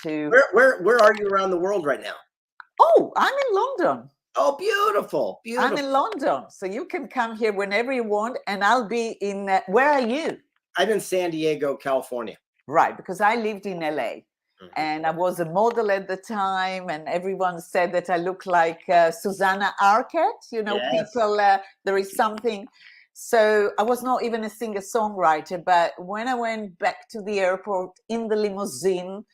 to. Where are you around the world right now? Oh, I'm in London. Oh, beautiful, I'm beautiful. in London, so you can come here whenever you want, and I'll be in. Where are you? I'm in San Diego, California. Right, because I lived in LA, and I was a model at the time, and everyone said that I look like Susanna Arquette. You know, Yes. people. There is something. So I was not even a singer-songwriter, but when I went back to the airport in the limousine,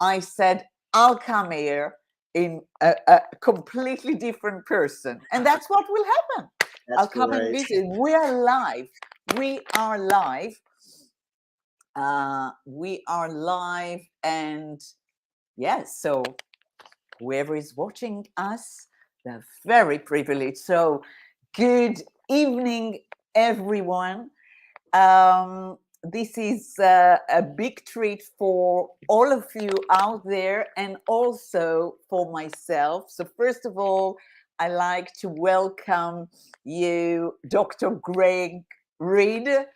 I said, "I'll come here in a completely different person," and that's what will happen. That's I'll come and great. visit. We are live. We are live. We are live, and yes, so whoever is watching us, they're very privileged. So good evening, everyone. This is a big treat for all of you out there, and also for myself. So first of all, I like to welcome you, Dr. Greg Reid.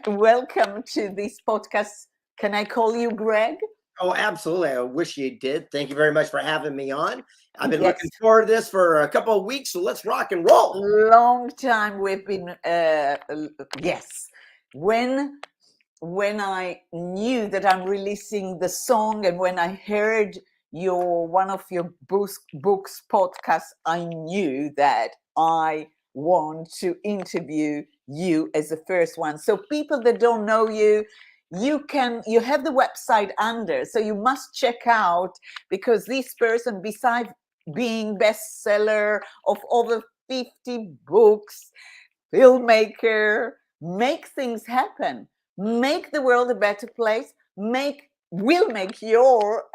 Welcome to this podcast. Can I call you Greg? Oh, absolutely. I wish you did. Thank you very much for having me on. I've been Yes. looking forward to this for a couple of weeks, so let's rock and roll. Long time we've been, yes. When I knew that I'm releasing the song, and when I heard one of your books podcasts, I knew that I want to interview you as the first one. So people that don't know you, you have the website under, so you must check out, because this person, besides being bestseller of over 50 books, filmmaker, make things happen, make the world a better place, will make your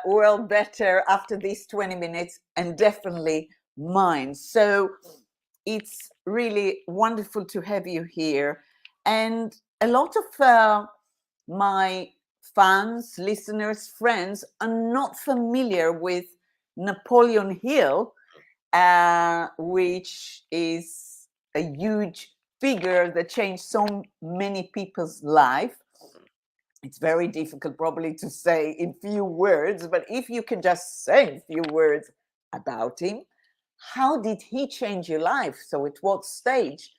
world better after these 20 minutes, and definitely mine. So it's really wonderful to have you here. And a lot of my fans, listeners, friends are not familiar with Napoleon Hill, which is a huge figure that changed so many people's life. It's very difficult probably to say in few words, but if you can just say a few words about him, how did he change your life? So at what stage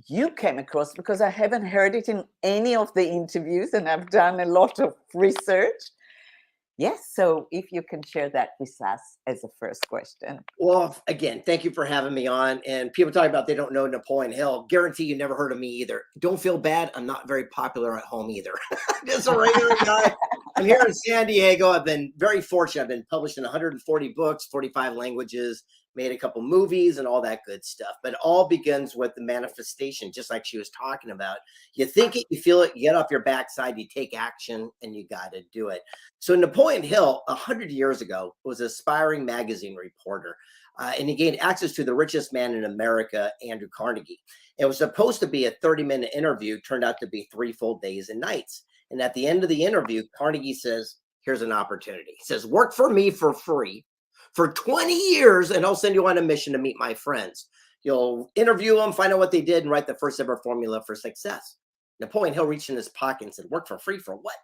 you came across? Because I haven't heard it in any of the interviews, and I've done a lot of research. Yes, so if you can share that with us as a first question. Well, again, thank you for having me on. And people talk about they don't know Napoleon Hill. Guarantee you never heard of me either. Don't feel bad. I'm not very popular at home either. Just a regular guy. I'm here in San Diego. I've been very fortunate. I've been published in 140 books, 45 languages, made a couple movies and all that good stuff. But it all begins with the manifestation, just like she was talking about. You think it, you feel it, you get off your backside, you take action, and you got to do it. So Napoleon Hill, 100 years ago, was an aspiring magazine reporter. And he gained access to the richest man in America, Andrew Carnegie. It was supposed to be a 30-minute interview, turned out to be 3 full days and nights. And at the end of the interview, Carnegie says, here's an opportunity. He says, work for me for free for 20 years, and I'll send you on a mission to meet my friends. You'll interview them, find out what they did, and write the first ever formula for success. Napoleon Hill reached in his pocket and said, work for free for what?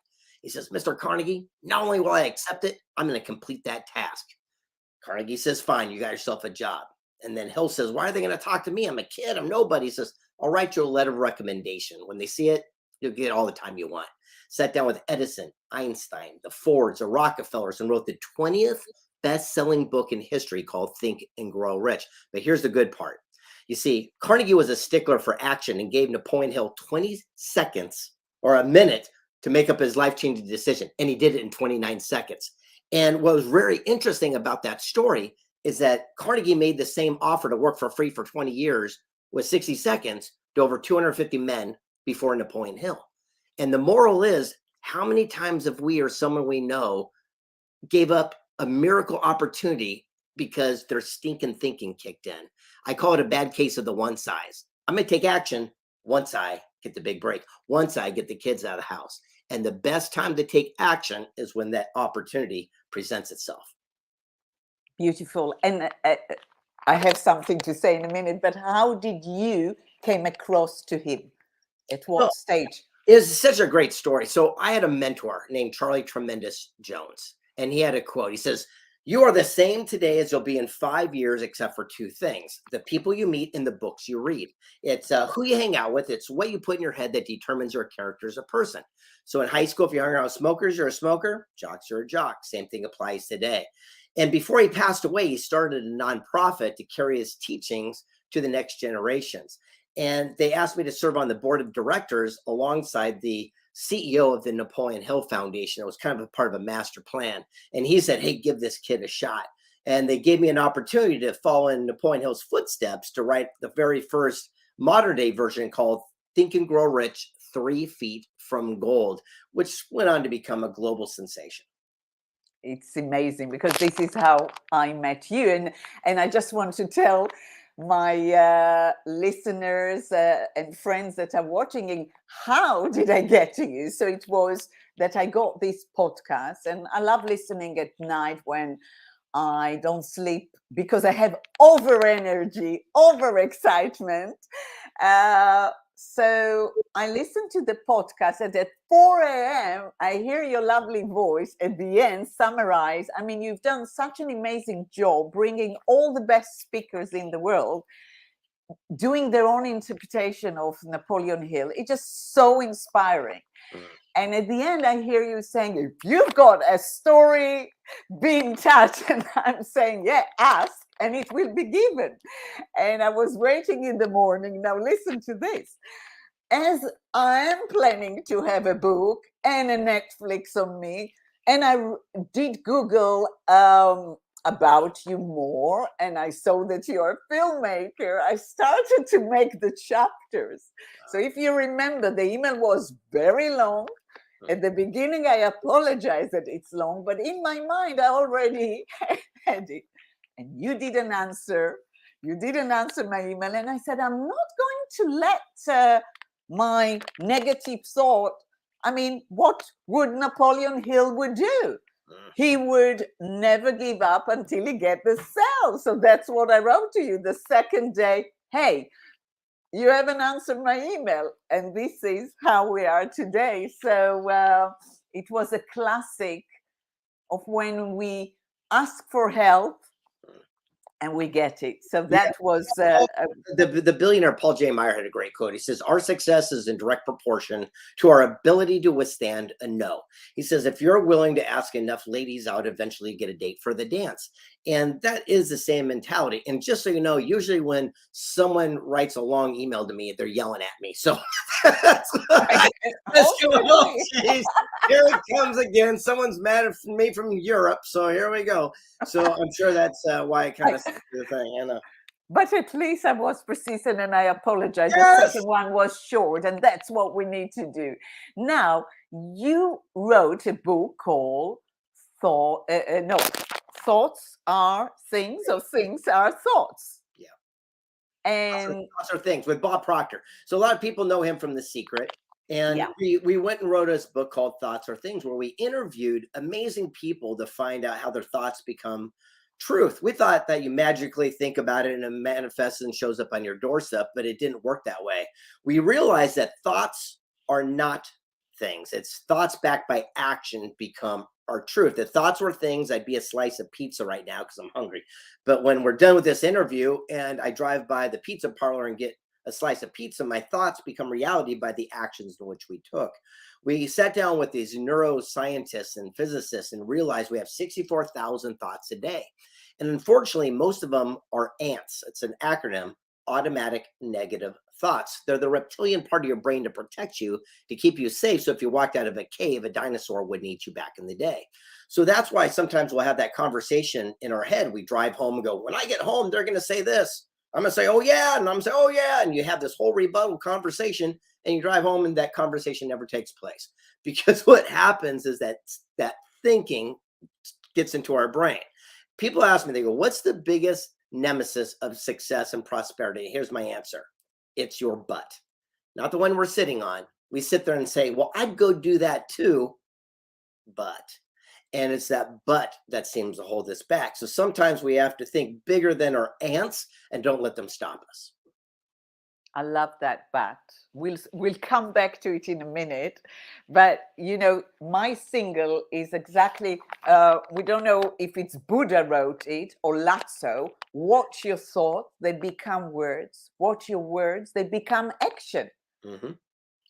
He says, Mr. Carnegie, not only will I accept it, I'm going to complete that task. Carnegie says, fine, you got yourself a job. And then Hill says, why are they going to talk to me? I'm a kid. I'm nobody. He says, I'll write you a letter of recommendation. When they see it, you'll get all the time you want. Sat down with Edison, Einstein, the Fords, the Rockefellers, and wrote the 20th best-selling book in history called Think and Grow Rich. But here's the good part. You see, Carnegie was a stickler for action and gave Napoleon Hill 20 seconds or a minute to make up his life-changing decision. And he did it in 29 seconds. And what was very interesting about that story is that Carnegie made the same offer to work for free for 20 years with 60 seconds to over 250 men before Napoleon Hill. And the moral is, how many times have we or someone we know gave up a miracle opportunity because their stinking thinking kicked in? I call it a bad case of the one size. I'm going to take action once I get the big break, once I get the kids out of the house. And the best time to take action is when that opportunity presents itself. Beautiful. And I have something to say in a minute, but how did you came across to him? At what stage? It's such a great story. So I had a mentor named Charlie Tremendous Jones. And he had a quote. He says, "You are the same today as you'll be in 5 years, except for two things: the people you meet and the books you read. It's who you hang out with. It's what you put in your head that determines your character as a person. So in high school, if you hung around with smokers, you're a smoker. Jocks are a jock. Same thing applies today." And before he passed away, he started a nonprofit to carry his teachings to the next generations. And they asked me to serve on the board of directors alongside the CEO of the Napoleon Hill Foundation. It was kind of a part of a master plan. And he said, "Hey, give this kid a shot." And they gave me an opportunity to follow in Napoleon Hill's footsteps to write the very first modern day version called Think and Grow Rich, 3 Feet from Gold, which went on to become a global sensation. It's amazing because this is how I met you, and I just want to tell my listeners and friends that are watching, how did I get to you. So it was that I got this podcast, and I love listening at night when I don't sleep because I have over energy, over excitement. So I listen to the podcast, and at 4 a.m., I hear your lovely voice at the end summarize. I mean, you've done such an amazing job bringing all the best speakers in the world, doing their own interpretation of Napoleon Hill. It's just so inspiring. And at the end, I hear you saying, "If you've got a story, be in touch." And I'm saying, "Yeah, ask, and it will be given." And I was waiting in the morning. Now listen to this. As I am planning to have a book and a Netflix on me, and I did Google about you more, and I saw that you're a filmmaker, I started to make the chapters. So if you remember, the email was very long. At the beginning, I apologize that it's long, but in my mind, I already had it. And you didn't answer. You didn't answer my email. And I said, I'm not going to let my negative thought, I mean, what would Napoleon Hill would do? He would never give up until he get the sale. So that's what I wrote to you the second day. Hey, you haven't answered my email, and this is how we are today. So it was a classic of when we ask for help and we get it. So that was the billionaire Paul J. Meyer had a great quote. He says, "Our success is in direct proportion to our ability to withstand a no." He says, "If you're willing to ask enough ladies out, eventually you get a date for the dance." And that is the same mentality. And just so you know, usually when someone writes a long email to me, they're yelling at me. So that's geez, here it comes again. Someone's mad at me from Europe. So here we go. So I'm sure that's why I kind of said the thing. I know. But at least I was persistent, and I apologize. Yes! The second one was short, and that's what we need to do. Now, you wrote a book called Thoughts Are Things, or Things Are Thoughts. Yeah. And Thoughts Are Things with Bob Proctor. So a lot of people know him from The Secret. And yeah. we went and wrote this book called Thoughts Are Things, where we interviewed amazing people to find out how their thoughts become truth. We thought that you magically think about it and it manifests and shows up on your doorstep, but it didn't work that way. We realized that thoughts are not things. It's thoughts backed by action become our truth. If thoughts were things, I'd be a slice of pizza right now because I'm hungry. But when we're done with this interview and I drive by the pizza parlor and get a slice of pizza, my thoughts become reality by the actions in which we took. We sat down with these neuroscientists and physicists and realized we have 64,000 thoughts a day. And unfortunately, most of them are ANTs. It's an acronym, automatic negative thoughts. They're the reptilian part of your brain to protect you, to keep you safe. So if you walked out of a cave, a dinosaur wouldn't eat you back in the day. So that's why sometimes we'll have that conversation in our head. We drive home and go, when I get home, they're going to say this. I'm going to say, oh yeah. And I'm going to say, oh yeah. And you have this whole rebuttal conversation and you drive home and that conversation never takes place. Because what happens is that thinking gets into our brain. People ask me, they go, what's the biggest nemesis of success and prosperity? Here's my answer. It's your butt, not the one we're sitting on. We sit there and say, well, I'd go do that too, but. And it's that but that seems to hold us back. So sometimes we have to think bigger than our ants and don't let them stop us. I love that, but we'll come back to it in a minute. But you know, my single is exactly. We don't know if it's Buddha wrote it or Lotso. Watch your thoughts; they become words. Watch your words; they become action. Mm-hmm.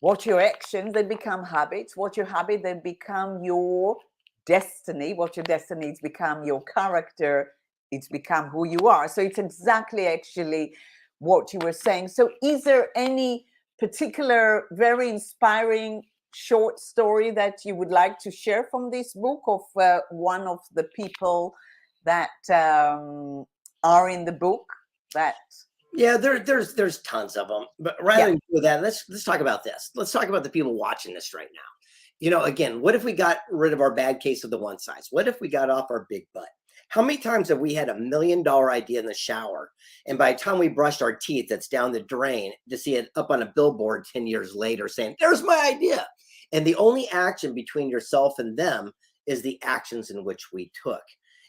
Watch your actions; they become habits. Watch your habit; they become your destiny. Watch your destiny; it's become your character. It's become who you are. So it's exactly actually what you were saying. So is there any particular very inspiring short story that you would like to share from this book of one of the people that are in the book? That Yeah, there's tons of them. But rather than do that, let's talk about this. Let's talk about the people watching this right now. You know, again, what if we got rid of our bad case of the one size? What if we got off our big butt? How many times have we had $1 million idea in the shower, and by the time we brushed our teeth, it's down the drain, to see it up on a billboard 10 years later saying, "There's my idea." And the only action between yourself and them is the actions in which we took.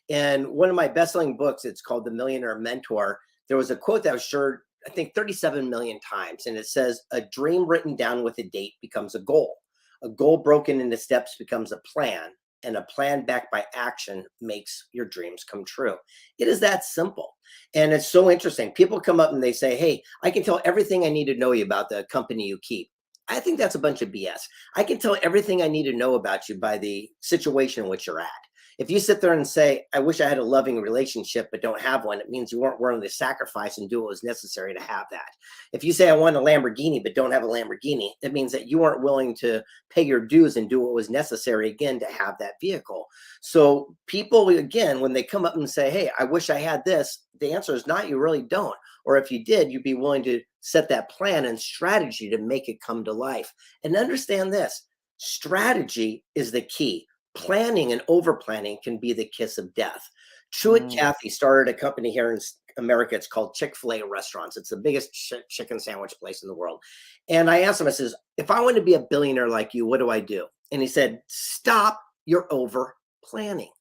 And one of my best-selling books, it's called The Millionaire Mentor. There was a quote that was shared, I think, 37 million times, and it says, "A dream written down with a date becomes a goal. A goal broken into steps becomes a plan, and a plan backed by action makes your dreams come true." It is that simple. And it's so interesting. People come up and they say, "Hey, I can tell everything I need to know you about the company you keep." I think that's a bunch of BS. I can tell everything I need to know about you by the situation in which you're at. If you sit there and say, "I wish I had a loving relationship, but don't have one," it means you weren't willing to sacrifice and do what was necessary to have that. If you say, "I want a Lamborghini, but don't have a Lamborghini," it means that you weren't willing to pay your dues and do what was necessary again to have that vehicle. So people, again, when they come up and say, "Hey, I wish I had this," the answer is not, you really don't. Or if you did, you'd be willing to set that plan and strategy to make it come to life. And understand this, strategy is the key. Planning and over planning can be the kiss of death. Truett Cathy started a company here in America. It's called Chick-fil-A Restaurants. It's the biggest chicken sandwich place in the world. And I asked him, I says, "If I want to be a billionaire like you, what do I do?" And he said, "Stop your over planning."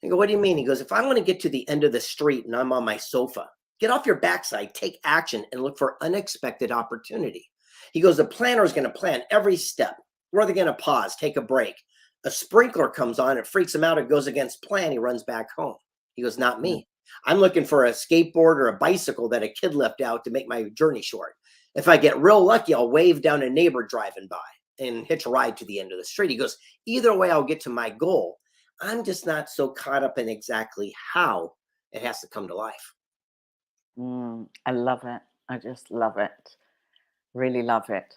I go, "What do you mean?" He goes, "If I want to get to the end of the street and I'm on my sofa, get off your backside, take action, and look for unexpected opportunity." He goes, "The planner is going to plan every step. Where are they going to pause, take a break? A sprinkler comes on, it freaks him out, it goes against plan, he runs back home." He goes, "Not me. I'm looking for a skateboard or a bicycle that a kid left out to make my journey short. If I get real lucky, I'll wave down a neighbor driving by and hitch a ride to the end of the street." He goes, "Either way, I'll get to my goal. I'm just not so caught up in exactly how it has to come to life." I love it. I just love it. Really love it.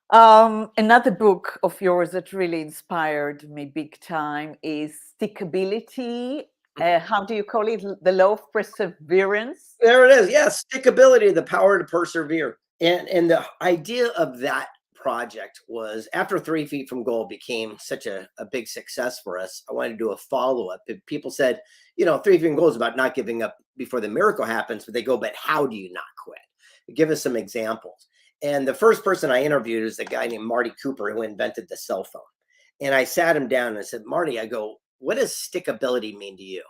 Another book of yours that really inspired me big time is Stickability. How do you call it? The Law of Perseverance. There it is. Yes, stickability, the power to persevere. And the idea of that project was, after 3 Feet from Goal became such a big success for us, I wanted to do a follow-up. People said, 3 Feet from Goal is about not giving up before the miracle happens, but they go, "But how do you not quit?" Give us some examples. And the first person I interviewed is a guy named Marty Cooper, who invented the cell phone. And I sat him down and I said, "Marty," I go, "what does stickability mean to you?"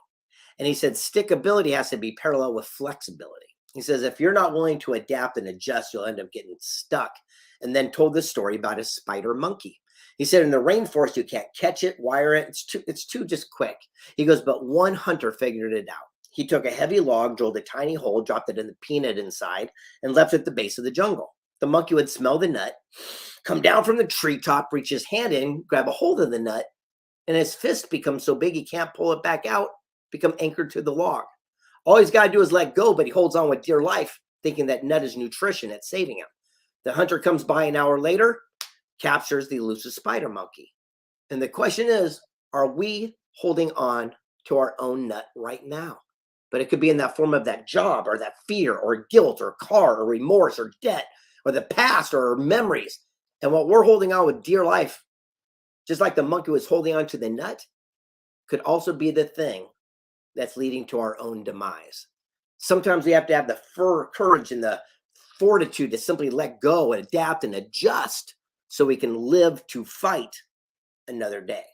And he said, "Stickability has to be parallel with flexibility." He says, "If you're not willing to adapt and adjust, you'll end up getting stuck." And then told this story about a spider monkey. He said, "In the rainforest, you can't catch it, wire it. It's too just quick." He goes, "But one hunter figured it out. He took a heavy log, drilled a tiny hole, dropped it in the peanut inside, and left it at the base of the jungle. The monkey would smell the nut, come down from the treetop, reach his hand in, grab a hold of the nut, and his fist becomes so big he can't pull it back out, become anchored to the log. All he's got to do is let go, but he holds on with dear life, thinking that nut is nutrition, it's saving him. The hunter comes by an hour later, captures the elusive spider monkey. And the question is, are we holding on to our own nut right now? But it could be in that form of that job or that fear or guilt or car or remorse or debt or the past or memories. And what we're holding on with dear life, just like the monkey was holding on to the nut, could also be the thing that's leading to our own demise. Sometimes we have to have the courage and the fortitude to simply let go and adapt and adjust so we can live to fight another day.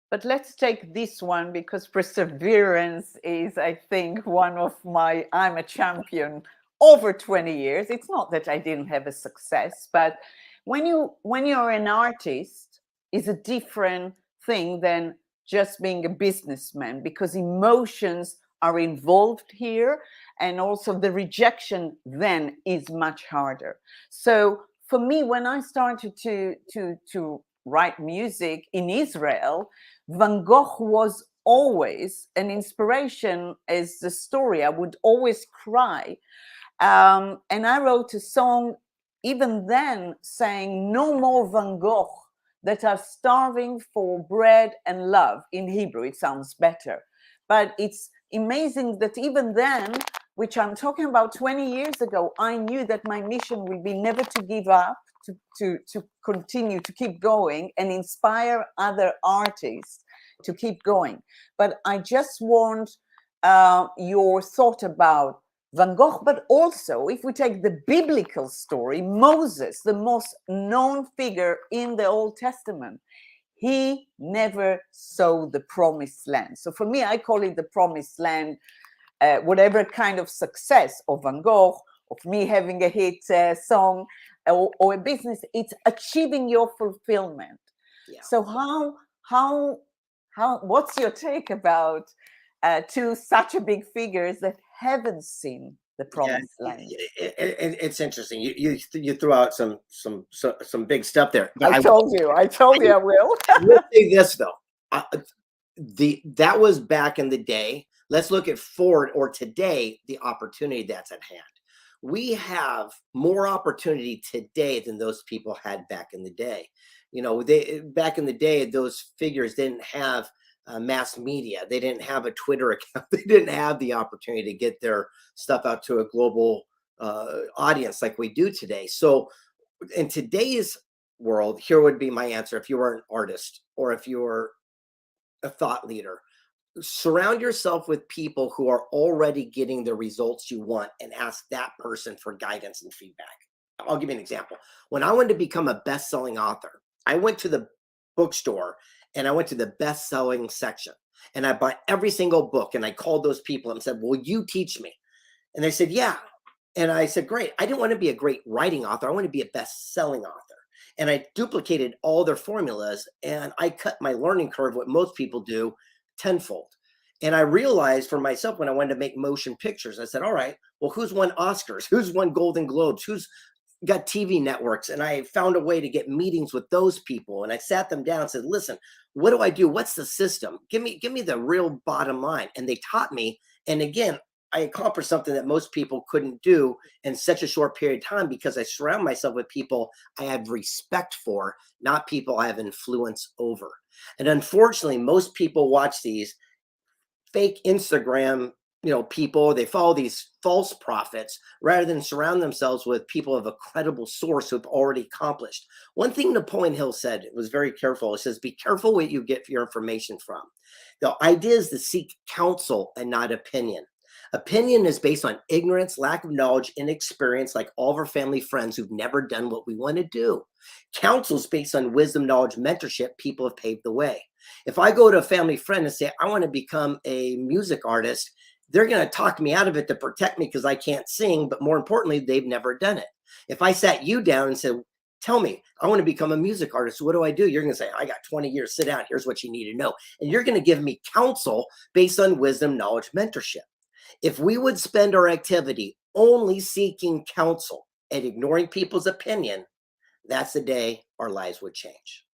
But let's take this one, because perseverance is, I think, one of my, I'm a champion over 20 years. It's not that I didn't have a success, but when you're an artist, is a different thing than just being a businessman, because emotions are involved here, and also the rejection then is much harder. So for me, when I started to write music in Israel, Van Gogh was always an inspiration. As the story, I would always cry, and I wrote a song even then saying, "No more Van Gogh that are starving for bread and love." In Hebrew, it sounds better. But it's amazing that even then, which I'm talking about 20 years ago, I knew that my mission will be never to give up, to continue, to keep going and inspire other artists to keep going. But I just want your thought about Van Gogh, but also if we take the biblical story, Moses, the most known figure in the Old Testament, he never saw the promised land. So for me, I call it the promised land. Whatever kind of success of Van Gogh, of me having a hit song or a business, it's achieving your fulfillment. Yeah. So how what's your take about two such a big figures that haven't seen the promised land? It's interesting. You threw out some big stuff there. But I told you I will. will say this though. That was back in the day. Let's look at forward or today, the opportunity that's at hand. We have more opportunity today than those people had back in the day. Back in the day, those figures didn't have mass media. They didn't have a Twitter account. They didn't have the opportunity to get their stuff out to a global audience like we do today. So in today's world, here would be my answer. If you were an artist or if you were a thought leader, surround yourself with people who are already getting the results you want and ask that person for guidance and feedback. I'll give you an example. When I wanted to become a best-selling author, I went to the bookstore and I went to the best-selling section and I bought every single book, and I called those people and said, "Will you teach me?" And they said, "Yeah." And I said, "Great." I didn't want to be a great writing author. I want to be a best-selling author. And I duplicated all their formulas and I cut my learning curve, what most people do, tenfold. And I realized for myself when I wanted to make motion pictures, I said, all right, well, who's won Oscars? Who's won Golden Globes? Who's got TV networks? And I found a way to get meetings with those people. And I sat them down and said, listen, what do I do? What's the system? Give me the real bottom line. And they taught me. And again, I accomplished something that most people couldn't do in such a short period of time because I surround myself with people I have respect for, not people I have influence over. And unfortunately, most people watch these fake Instagram, people, they follow these false prophets rather than surround themselves with people of a credible source who've already accomplished. One thing Napoleon Hill said, it was very careful. It says, be careful what you get your information from. The idea is to seek counsel and not opinion. Opinion is based on ignorance, lack of knowledge, inexperience, like all of our family friends who've never done what we want to do. Counsel is based on wisdom, knowledge, mentorship. People have paved the way. If I go to a family friend and say, I want to become a music artist, they're going to talk me out of it to protect me because I can't sing. But more importantly, they've never done it. If I sat you down and said, tell me, I want to become a music artist, what do I do? You're going to say, I got 20 years, sit down. Here's what you need to know. And you're going to give me counsel based on wisdom, knowledge, mentorship. If we would spend our activity only seeking counsel and ignoring people's opinion, that's the day our lives would change.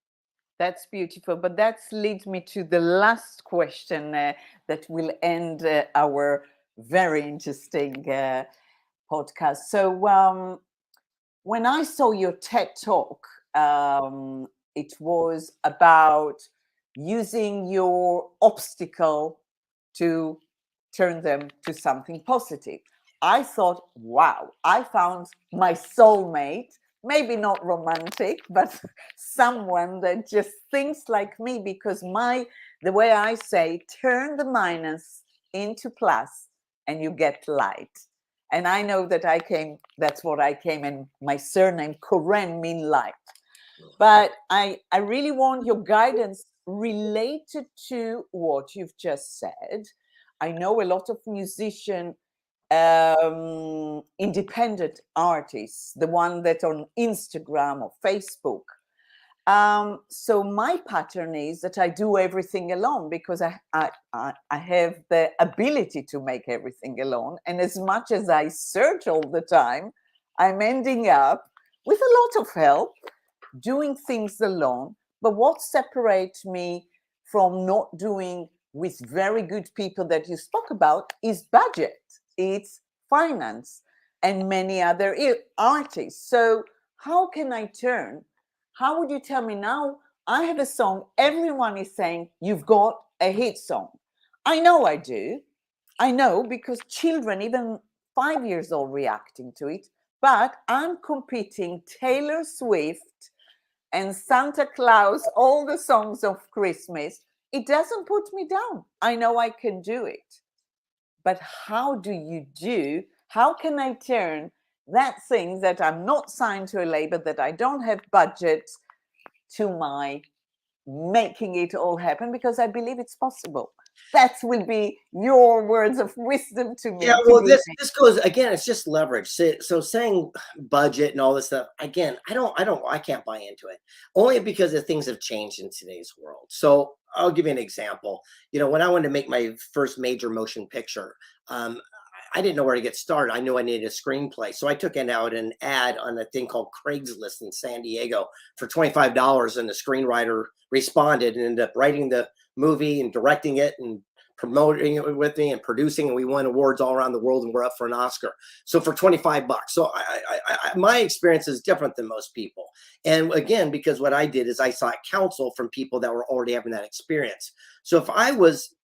That's beautiful. But that leads me to the last question that will end our very interesting podcast. So when I saw your TED Talk, it was about using your obstacle to turn them to something positive. I thought, wow, I found my soulmate, maybe not romantic, but someone that just thinks like me, because the way I say, turn the minus into plus and you get light. And I know that that's what I came, and my surname, Koren, mean light. But I really want your guidance related to what you've just said. I know a lot of musicians independent artists, the one that on Instagram or Facebook. So my pattern is that I do everything alone because I have the ability to make everything alone. And as much as I search all the time, I'm ending up with a lot of help doing things alone. But what separates me from not doing with very good people that you spoke about is budget, it's finance, and many other artists. So how can I turn? How would you tell me now? I have a song, everyone is saying, you've got a hit song. I know I do. I know because children, even 5 years old, reacting to it. But I'm competing Taylor Swift and Santa Claus, all the songs of Christmas. It doesn't put me down. I know I can do it. But how how can I turn that thing that I'm not signed to a label, that I don't have budget, to my making it all happen? Because I believe it's possible. That will be your words of wisdom to me. Yeah, well, this goes again. It's just leverage. So saying budget and all this stuff again, I can't buy into it. Only because the things have changed in today's world. So I'll give you an example. When I wanted to make my first major motion picture, I didn't know where to get started. I knew I needed a screenplay, so I took out an ad on a thing called Craigslist in San Diego for $25, and the screenwriter responded and ended up writing the movie and directing it and promoting it with me and producing, and we won awards all around the world, and we're up for an Oscar. So for $25. So my experience is different than most people. And again, because what I did is I sought counsel from people that were already having that experience. So if I was,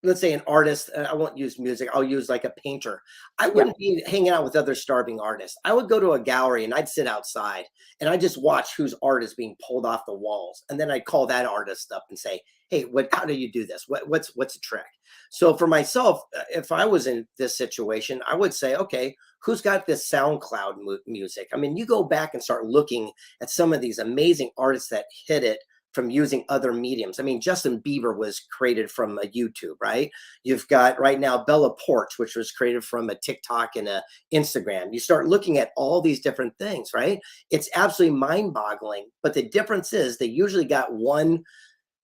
let's say, an artist, and I won't use music, I'll use like a painter. I wouldn't be hanging out with other starving artists. I would go to a gallery and I'd sit outside and I just watch whose art is being pulled off the walls. And then I'd call that artist up and say, hey, how do you do this? What's a trick? So for myself, if I was in this situation, I would say, okay, who's got this SoundCloud music? I mean, you go back and start looking at some of these amazing artists that hit it from using other mediums. I mean, Justin Bieber was created from a YouTube, right? You've got right now Bella Porch, which was created from a TikTok and a Instagram. You start looking at all these different things, right? It's absolutely mind-boggling. But the difference is they usually got one,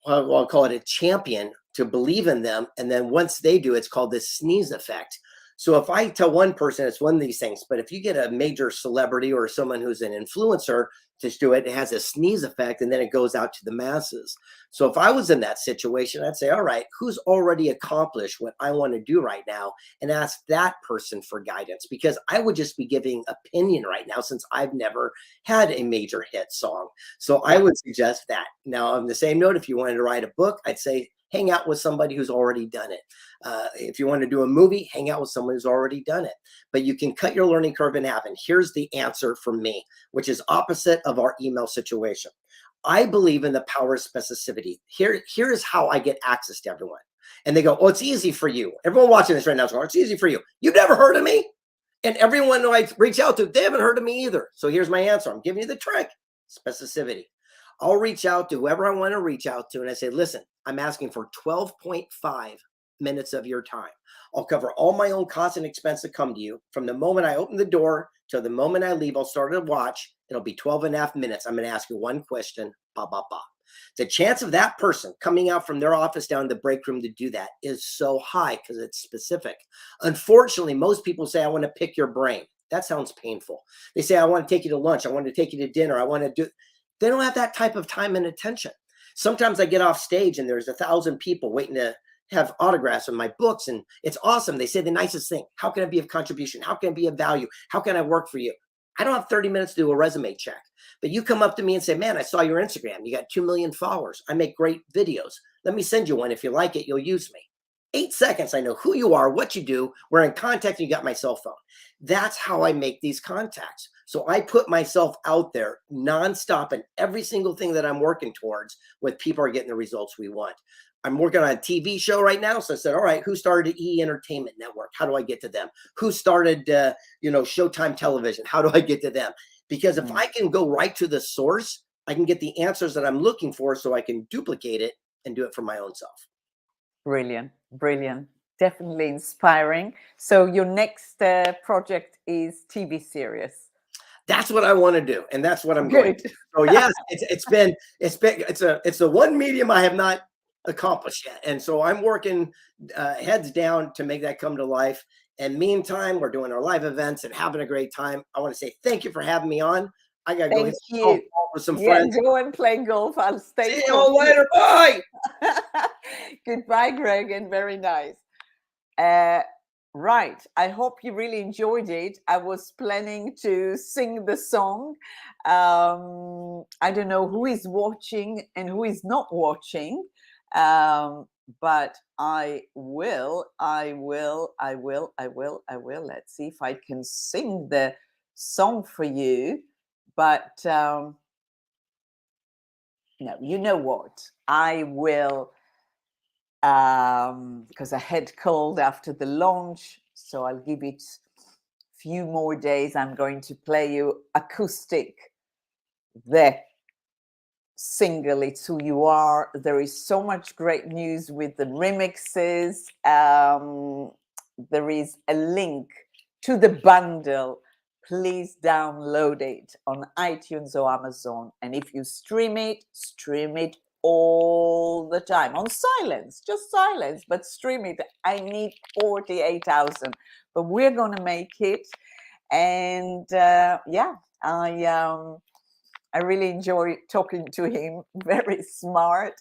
well, I'll call it a champion to believe in them. And then once they do, it's called this sneeze effect. So if I tell one person it's one of these things, but if you get a major celebrity or someone who's an influencer to do it, it has a sneeze effect and then it goes out to the masses. So if I was in that situation, I'd say, all right, who's already accomplished what I want to do right now, and ask that person for guidance, because I would just be giving opinion right now since I've never had a major hit song. So I would suggest that. Now, on the same note, if you wanted to write a book, I'd say hang out with somebody who's already done it. If you want to do a movie, hang out with someone who's already done it. But you can cut your learning curve in half. And here's the answer from me, which is opposite of our email situation. I believe in the power of specificity. Here is how I get access to everyone. And they go, oh, it's easy for you. Everyone watching this right now is going, it's easy for you. You've never heard of me? And everyone who I reach out to, they haven't heard of me either. So here's my answer. I'm giving you the trick: specificity. I'll reach out to whoever I want to reach out to. And I say, listen, I'm asking for 12.5 minutes of your time. I'll cover all my own costs and expense that come to you. From the moment I open the door till the moment I leave, I'll start a watch. It'll be 12.5 minutes. I'm going to ask you one question, blah, blah, blah. The chance of that person coming out from their office down to the break room to do that is so high because it's specific. Unfortunately, most people say, I want to pick your brain. That sounds painful. They say, I want to take you to lunch. I want to take you to dinner. I want to do. They don't have that type of time and attention. Sometimes I get off stage and there's 1,000 people waiting to have autographs of my books, and it's awesome. They say the nicest thing. How can I be of contribution? How can I be of value? How can I work for you? I don't have 30 minutes to do a resume check. But you come up to me and say, man, I saw your Instagram. You got 2 million followers. I make great videos. Let me send you one. If you like it, you'll use me. 8 seconds, I know who you are, what you do. We're in contact, and you got my cell phone. That's how I make these contacts. So I put myself out there nonstop in every single thing that I'm working towards, with people are getting the results we want. I'm working on a TV show right now. So I said, all right, who started E! Entertainment Network? How do I get to them? Who started, Showtime Television? How do I get to them? Because if I can go right to the source, I can get the answers that I'm looking for, so I can duplicate it and do it for my own self. Brilliant. Brilliant. definitely inspiring. So your next project is TV series. That's what I want to do, and that's what I'm going Good. to. So yes, it's the one medium I have not accomplished yet, and so I'm working heads down to make that come to life. And meantime, we're doing our live events and having a great time. I want to say thank you for having me on. I gotta go Thank hit some golf you. ball with some Yeah, friends. go and play golf. I'll stay See you talking. all later. Bye. Goodbye, Greg, and very nice. Right. I hope you really enjoyed it. I was planning to sing the song. I don't know who is watching and who is not watching, but I will. Let's see if I can sing the song for you. But no, you know what? I will. Because I had cold after the launch, so I'll give it a few more days. I'm going to play you acoustic, the single It's Who You Are. There is so much great news with the remixes. There is a link to the bundle. Please download it on iTunes or Amazon. And if you stream it all the time on silence, just silence, but stream it. I need 48,000, but we're going to make it. And yeah, I really enjoy talking to him. Very smart.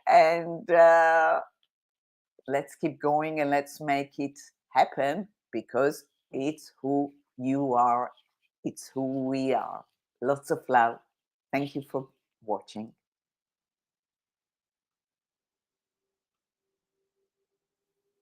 And let's keep going and let's make it happen, because it's who you are. It's who we are. Lots of love. Thank you for watching.